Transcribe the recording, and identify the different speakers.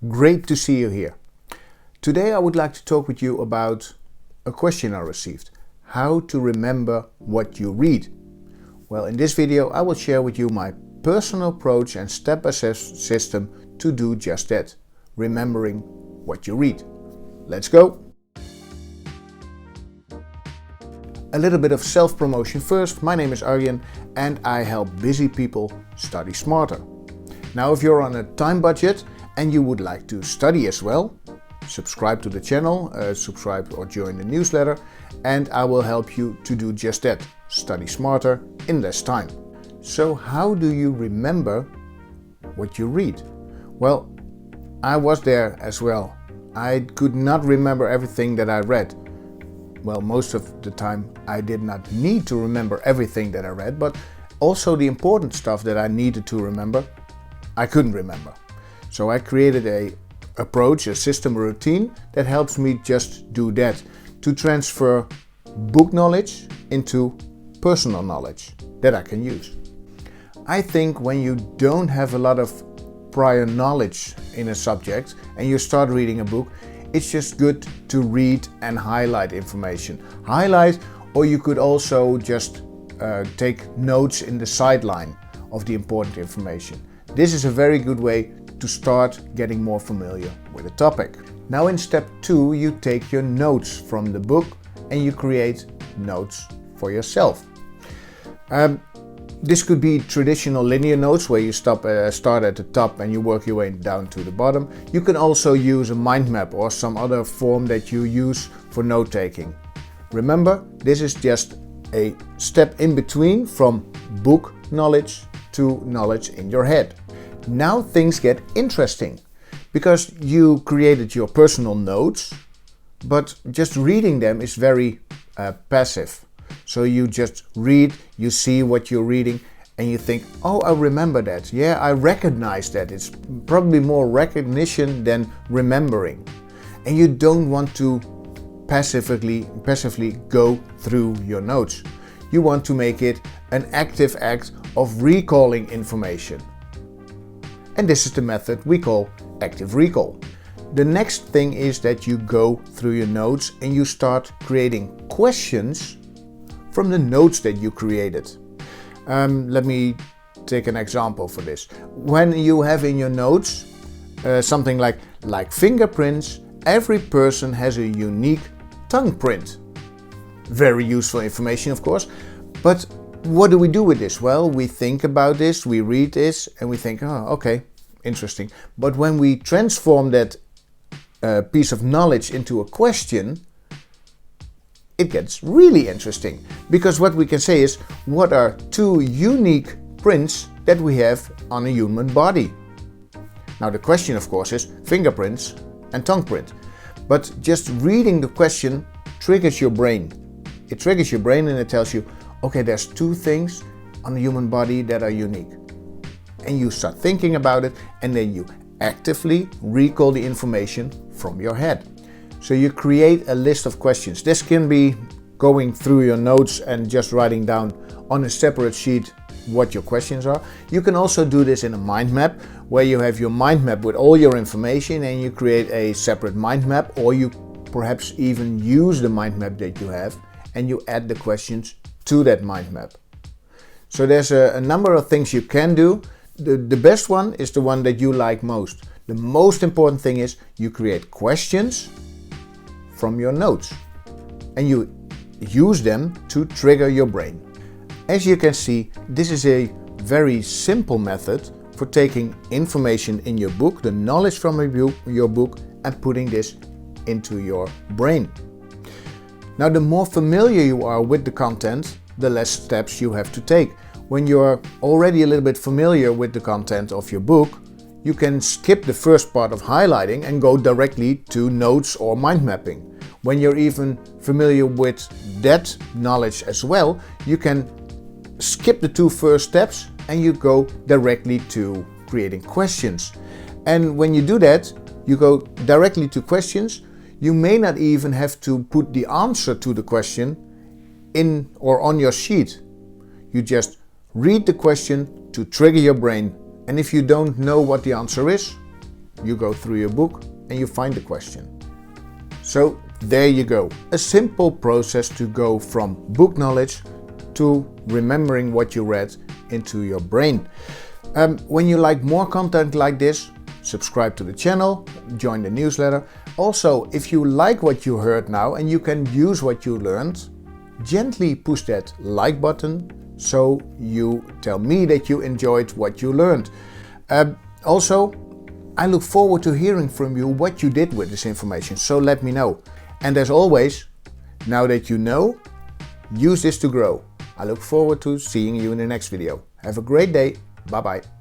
Speaker 1: Great to see you here. Today I would like to talk with you about a question I received. How to remember what you read. Well, in this video I will share with you my personal approach and step-by-step system to do just that. Remembering what you read. Let's go! A little bit of self-promotion first. My name is Arjen and I help busy people study smarter. Now if you're on a time budget and you would like to study as well, subscribe to the channel, subscribe or join the newsletter, and I will help you to do just that, study smarter in less time. So how do you remember what you read? Well, I was there as well. I could not remember everything that I read. Well, most of the time I did not need to remember everything that I read, but also the important stuff that I needed to remember, I couldn't remember. So I created a approach, a system, a routine that helps me just do that, to transfer book knowledge into personal knowledge that I can use. I think when you don't have a lot of prior knowledge in a subject and you start reading a book, it's just good to read and highlight information. Highlight, or you could also just take notes in the sideline of the important information. This is a very good way to start getting more familiar with a topic. Now in step 2, you take your notes from the book and you create notes for yourself. This could be traditional linear notes where you start at the top and you work your way down to the bottom. You can also use a mind map or some other form that you use for note taking. Remember, this is just a step in between from book knowledge to knowledge in your head. Now things get interesting because you created your personal notes, but just reading them is very passive. So you just read, you see what you're reading and you think, oh, I remember that. Yeah, I recognize that. It's probably more recognition than remembering. And you don't want to passively go through your notes. You want to make it an active act of recalling information. And this is the method we call active recall. The next thing is that you go through your notes and you start creating questions from the notes that you created. Let me take an example for this. When you have in your notes something like fingerprints, every person has a unique tongue print. Very useful information, of course, but what do we do with this? Well, we think about this, we read this and we think, oh, okay, interesting. But when we transform that piece of knowledge into a question, it gets really interesting. Because what we can say is, what are two unique prints that we have on a human body? Now the question, of course, is fingerprints and tongue print. But just reading the question triggers your brain. It triggers your brain and it tells you, okay, there's two things on the human body that are unique. And you start thinking about it and then you actively recall the information from your head. So you create a list of questions. This can be going through your notes and just writing down on a separate sheet what your questions are. You can also do this in a mind map where you have your mind map with all your information and you create a separate mind map, or you perhaps even use the mind map that you have and you add the questions to that mind map. So there's a number of things you can do. The best one is the one that you like most. The most important thing is you create questions from your notes and you use them to trigger your brain. As you can see, this is a very simple method for taking information in your book, the knowledge from your book, and putting this into your brain. Now, the more familiar you are with the content, the less steps you have to take. When you're already a little bit familiar with the content of your book, you can skip the first part of highlighting and go directly to notes or mind mapping. When you're even familiar with that knowledge as well, you can skip the two first steps and you go directly to creating questions. And when you do that, you go directly to questions. You may not even have to put the answer to the question in or on your sheet. You just read the question to trigger your brain. And if you don't know what the answer is, you go through your book and you find the question. So there you go, a simple process to go from book knowledge to remembering what you read into your brain. When you like more content like this, subscribe to the channel, join the newsletter. Also, if you like what you heard now and you can use what you learned, gently push that like button so you tell me that you enjoyed what you learned. Also, I look forward to hearing from you what you did with this information, so let me know. And as always, now that you know, use this to grow. I look forward to seeing you in the next video. Have a great day. Bye bye.